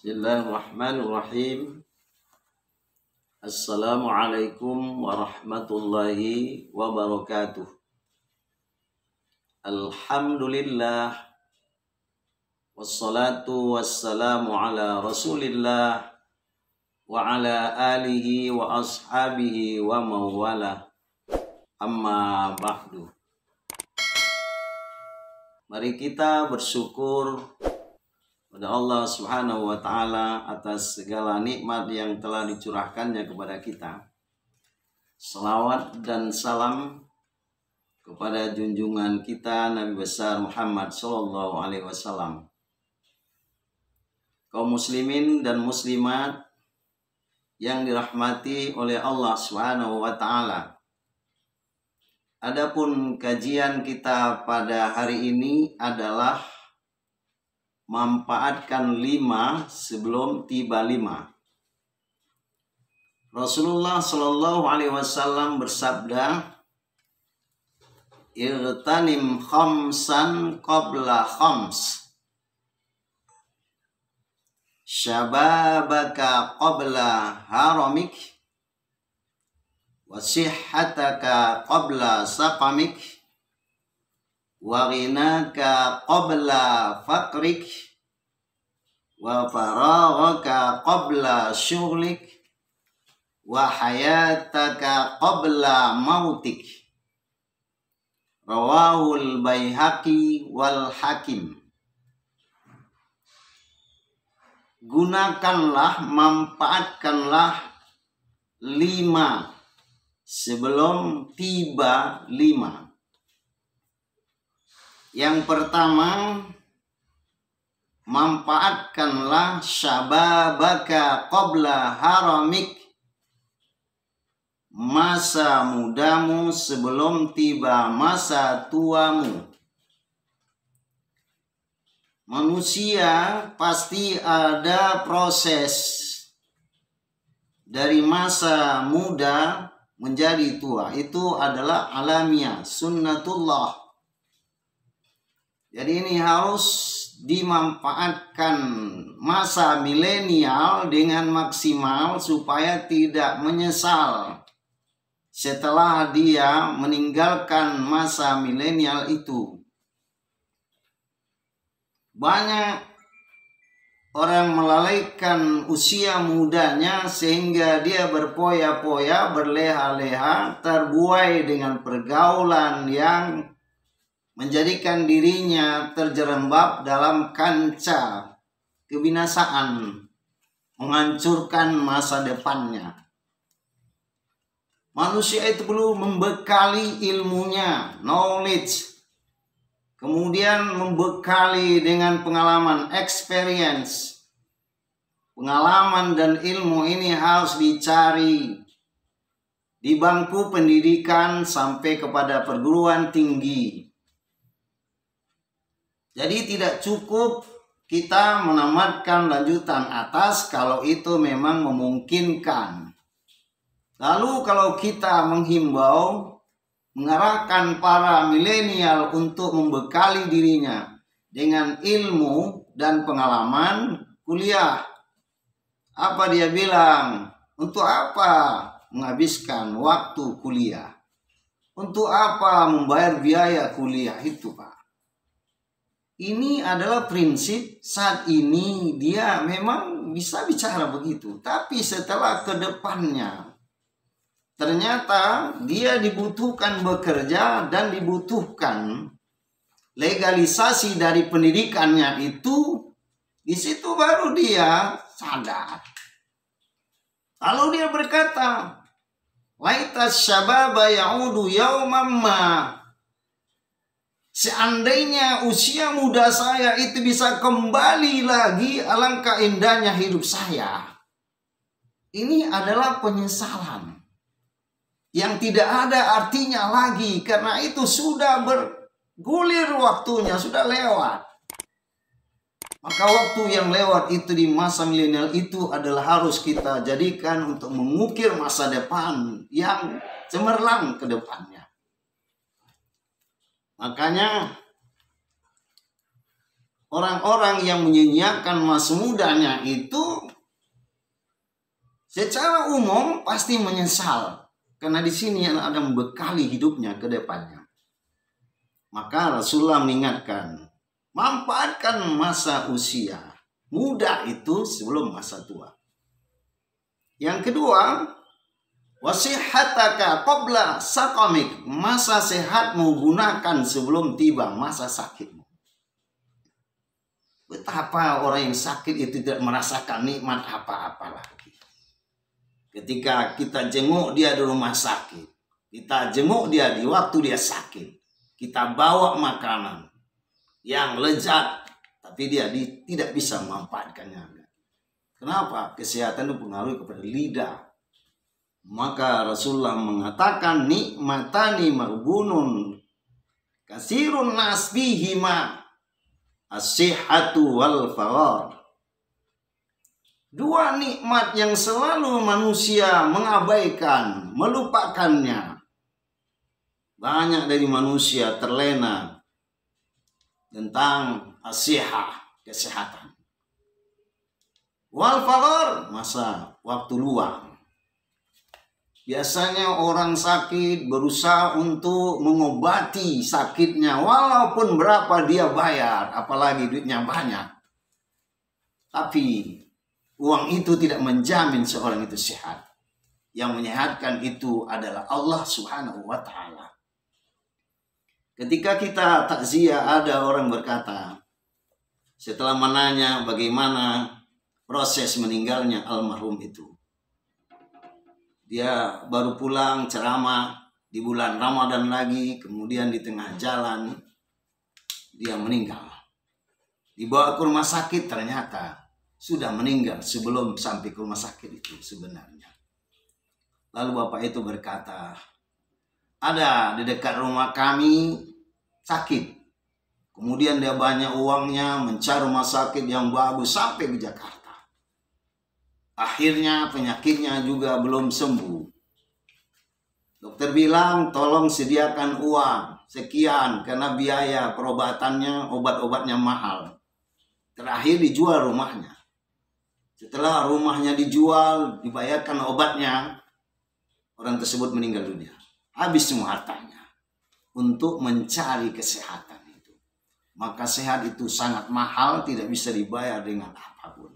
Bismillahirrahmanirrahim. Assalamualaikum warahmatullahi wabarakatuh. Alhamdulillah. Wassalatu wassalamu ala rasulillah wa ala alihi wa ashabihi wa mawala. Amma ba'du. Mari kita bersyukur pada Allah Subhanahu wa Ta'ala atas segala nikmat yang telah dicurahkannya kepada kita. Salawat dan salam kepada junjungan kita Nabi besar Muhammad Sallallahu Alaihi Wasallam. Kaum muslimin dan muslimat yang dirahmati oleh Allah Subhanahu wa Ta'ala. Adapun kajian kita pada hari ini adalah manfaatkan 5 sebelum tiba 5. Rasulullah Shallallahu Alaihi Wasallam bersabda, "Irtanim khamsan qabla khams, syababaka qabla haramik, wasihhataka qabla saqamik, wa ghinaka qabla faqrik, wa faraghaka qabla syughlik, wa hayataka qabla mautik." Rawahul Baihaqi wal Hakim. Gunakanlah, manfaatkanlah 5 sebelum tiba 5. Yang pertama, manfaatkanlah syababaka qabla haramik, masa mudamu sebelum tiba masa tuamu. Manusia pasti ada proses dari masa muda menjadi tua. Itu adalah alamiah, sunnatullah. Jadi ini harus dimanfaatkan masa milenial dengan maksimal supaya tidak menyesal setelah dia meninggalkan masa milenial itu. Banyak orang melalaikan usia mudanya sehingga dia berpoya-poya, berleha-leha, terbuai dengan pergaulan yang menjadikan dirinya terjerembab dalam kancah kebinasaan, menghancurkan masa depannya. Manusia itu perlu membekali ilmunya, knowledge, kemudian membekali dengan pengalaman, experience. Pengalaman dan ilmu ini harus dicari di bangku pendidikan sampai kepada perguruan tinggi. Jadi tidak cukup kita menamatkan lanjutan atas kalau itu memang memungkinkan. Lalu kalau kita menghimbau, mengarahkan para milenial untuk membekali dirinya dengan ilmu dan pengalaman kuliah. Apa dia bilang? Untuk apa menghabiskan waktu kuliah? Untuk apa membayar biaya kuliah itu, Pak? Ini adalah prinsip saat ini dia memang bisa bicara begitu. Tapi setelah ke depannya, ternyata dia dibutuhkan bekerja dan dibutuhkan legalisasi dari pendidikannya itu. Di situ baru dia sadar. Lalu dia berkata, "Laitas syababa ya'udu yawman ma." Seandainya usia muda saya itu bisa kembali lagi, alangkah indahnya hidup saya. Ini adalah penyesalan yang tidak ada artinya lagi, karena itu sudah bergulir waktunya, sudah lewat. Maka waktu yang lewat itu di masa milenial itu adalah harus kita jadikan untuk mengukir masa depan yang cemerlang ke depannya. Makanya orang-orang yang menyanyiakan masa mudanya itu secara umum pasti menyesal. Karena di sini ada membekali hidupnya ke depannya. Maka Rasulullah mengingatkan, manfaatkan masa usia muda itu sebelum masa tua. Yang kedua, wasihataka qabla saqamik, masa sehatmu gunakan sebelum tiba masa sakitmu. Betapa orang yang sakit itu tidak merasakan nikmat apa-apa lagi. Ketika kita jenguk dia di rumah sakit, kita jenguk dia di waktu dia sakit, kita bawa makanan yang lezat, tapi dia tidak bisa memanfaatkannya. Kenapa? Kesehatan itu pengaruh kepada lidah. Maka Rasulullah mengatakan, nikmatani maghbunun kasirun nas bihima as-sihhatu wal farar. Dua nikmat yang selalu manusia mengabaikan, melupakannya. Banyak dari manusia terlena tentang as-sihah, kesehatan. Wal farar, masa waktu luang. Biasanya orang sakit berusaha untuk mengobati sakitnya walaupun berapa dia bayar, apalagi duitnya banyak. Tapi uang itu tidak menjamin seorang itu sehat. Yang menyehatkan itu adalah Allah Subhanahu wa Ta'ala. Ketika kita takziah, ada orang berkata, setelah menanya bagaimana proses meninggalnya almarhum itu, dia baru pulang ceramah di bulan Ramadan lagi, kemudian di tengah jalan dia meninggal. Dibawa ke rumah sakit, ternyata sudah meninggal sebelum sampai ke rumah sakit itu sebenarnya. Lalu bapak itu berkata, ada di dekat rumah kami sakit. Kemudian dia banyak uangnya mencari rumah sakit yang bagus sampai ke Jakarta. Akhirnya penyakitnya juga belum sembuh. Dokter bilang tolong sediakan uang sekian karena biaya perobatannya, obat-obatnya mahal. Terakhir dijual rumahnya. Setelah rumahnya dijual, dibayarkan obatnya, orang tersebut meninggal dunia. Habis semua hartanya untuk mencari kesehatan itu. Maka sehat itu sangat mahal, tidak bisa dibayar dengan apapun.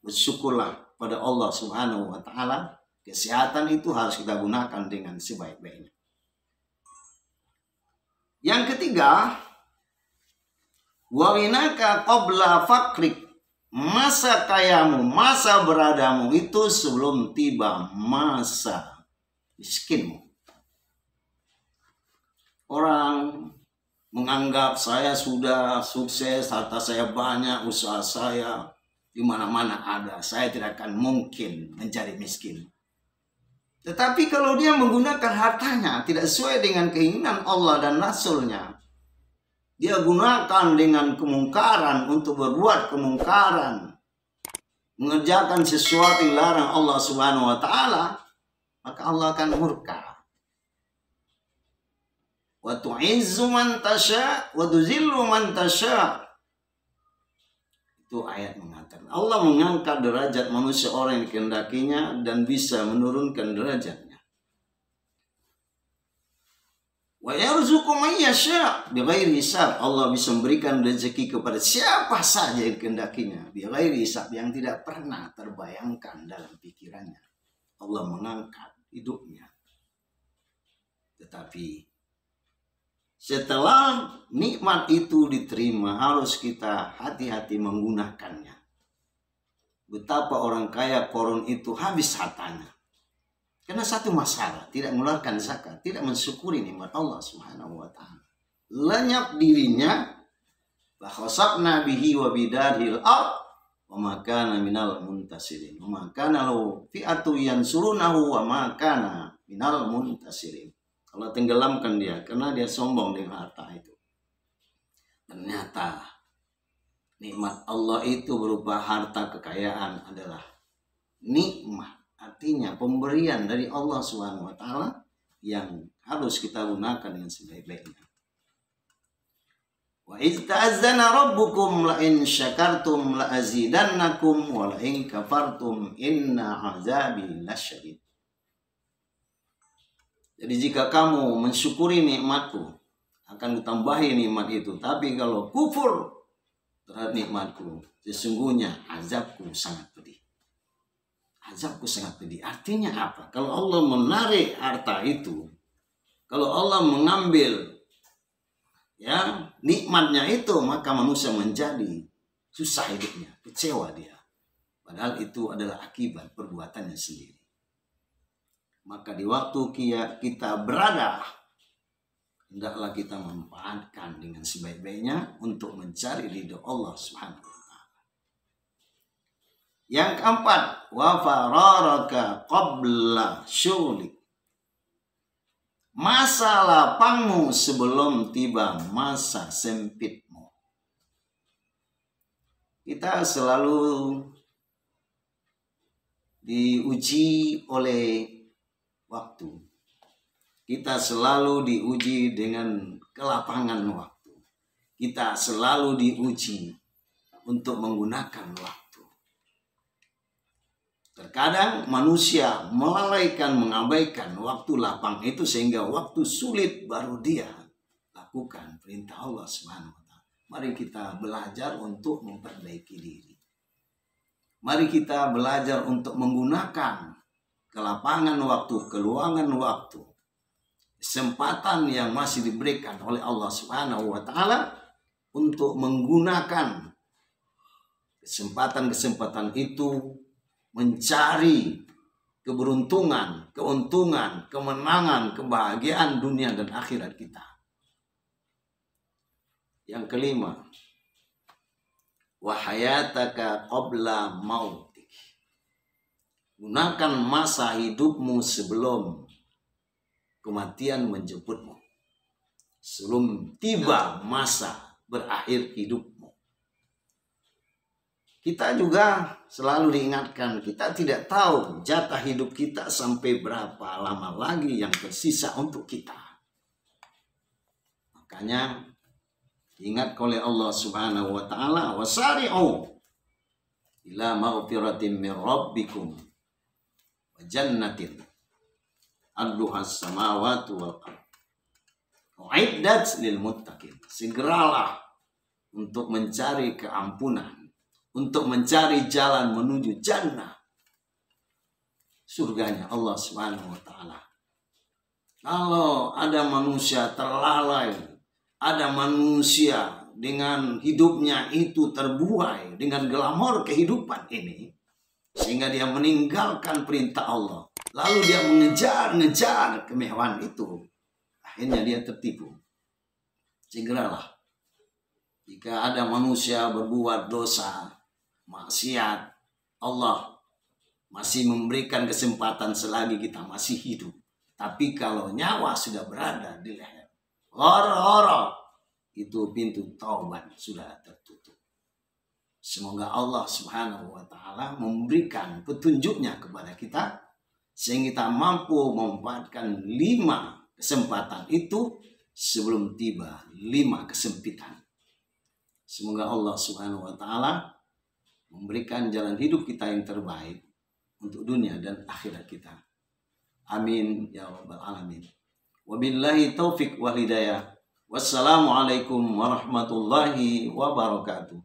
Bersyukurlah pada Allah Subhanahu wa Ta'ala, kesehatan itu harus kita gunakan dengan sebaik-baiknya. Yang ketiga, wawinaka qabla fakrik, masa kayamu, masa beradamu itu sebelum tiba masa miskinmu. Orang menganggap saya sudah sukses, harta saya banyak, usaha saya di mana-mana ada, saya tidak akan mungkin menjadi miskin. Tetapi kalau dia menggunakan hartanya tidak sesuai dengan keinginan Allah dan Rasulnya, dia gunakan dengan kemungkaran untuk berbuat kemungkaran, mengerjakan sesuatu yang dilarang Allah Subhanahu wa Ta'ala, maka Allah akan murka. Wa tu'izzu man tasya wa tuzillu man tasya. Itu ayat mengatakan Allah mengangkat derajat manusia orang yang dikehendakinya dan bisa menurunkan derajatnya. Wa yarzuqu man yasha bighairi hisab. Allah bisa memberikan rezeki kepada siapa saja yang dikehendakinya bighairi hisab, yang tidak pernah terbayangkan dalam pikirannya. Allah mengangkat hidupnya. Tetapi setelah nikmat itu diterima, harus kita hati-hati menggunakannya. Betapa orang kaya korun itu habis hartanya karena satu masalah, tidak mengeluarkan zakat, tidak mensyukuri nikmat Allah Subhanahu wa Ta'ala. Lenyap dirinya, bahwasabna bihi wa bidadil ard wa ma kana minal muntasirin. Wa ma kana lahu fi'atu yansurunahu wa ma kana minal muntasirin. Allah tenggelamkan dia karena dia sombong dengan harta itu. Ternyata nikmat Allah itu berupa harta kekayaan adalah nikmat. Artinya pemberian dari Allah Subhanahu wa Ta'ala yang harus kita gunakan dengan sebaik-baiknya. Wa iz ta'azzana rabbukum la in syakartum la azidannakum wa la in kafartum inna azabi lasyadid. Jadi jika kamu mensyukuri nikmatku, akan kutambahi nikmat itu. Tapi kalau kufur terhadap nikmatku, sesungguhnya azabku sangat pedih. Azabku sangat pedih. Artinya apa? Kalau Allah menarik harta itu, kalau Allah mengambil nikmatnya itu, maka manusia menjadi susah hidupnya, kecewa dia. Padahal itu adalah akibat perbuatannya sendiri. Maka di waktu kita berada, hendaklah kita memanfaatkan dengan sebaik-baiknya untuk mencari ridho Allah Subhanahu wa taala. Yang keempat, wa fararaka qabla syughlik. Masa lapangmu sebelum tiba masa sempitmu. Kita selalu diuji oleh waktu. Kita selalu diuji dengan kelapangan waktu. Kita selalu diuji untuk menggunakan waktu. Terkadang manusia melalaikan, mengabaikan waktu lapang itu sehingga waktu sulit baru dia lakukan perintah Allah Subhanahu wa taala. Mari kita belajar untuk memperbaiki diri. Mari kita belajar untuk menggunakan kelapangan waktu, keluangan waktu, kesempatan yang masih diberikan oleh Allah Subhanahu wa taala untuk menggunakan kesempatan-kesempatan itu mencari keberuntungan, keuntungan, kemenangan, kebahagiaan dunia dan akhirat kita. Yang kelima, wa hayataka qabla maut. Gunakan masa hidupmu sebelum kematian menjemputmu. Sebelum tiba masa berakhir hidupmu. Kita juga selalu diingatkan, kita tidak tahu jatah hidup kita sampai berapa lama lagi yang tersisa untuk kita. Makanya ingat oleh Allah Subhanahu wa taala, wasari'u ila maghfiratin min rabbikum jannatin arduhas samawati wal ardh uiddat lil muttaqin. Segeralah untuk mencari keampunan, untuk mencari jalan menuju jannah, surganya Allah Subhanahu wa taala. Kalau ada manusia terlalai, ada manusia dengan hidupnya itu terbuai dengan glamor kehidupan ini, sehingga dia meninggalkan perintah Allah, lalu dia mengejar-ngejar kemewahan itu, akhirnya dia tertipu. Segeralah, jika ada manusia berbuat dosa, maksiat, Allah masih memberikan kesempatan selagi kita masih hidup. Tapi kalau nyawa sudah berada di leher, horo-horo, itu pintu taubat sudah tertutup. Semoga Allah Subhanahu wa taala memberikan petunjuknya kepada kita sehingga kita mampu memanfaatkan 5 kesempatan itu sebelum tiba 5 kesempitan. Semoga Allah Subhanahu wa taala memberikan jalan hidup kita yang terbaik untuk dunia dan akhirat kita. Amin ya rabbal alamin. Wabillahi taufik wal hidayah. Wassalamualaikum warahmatullahi wabarakatuh.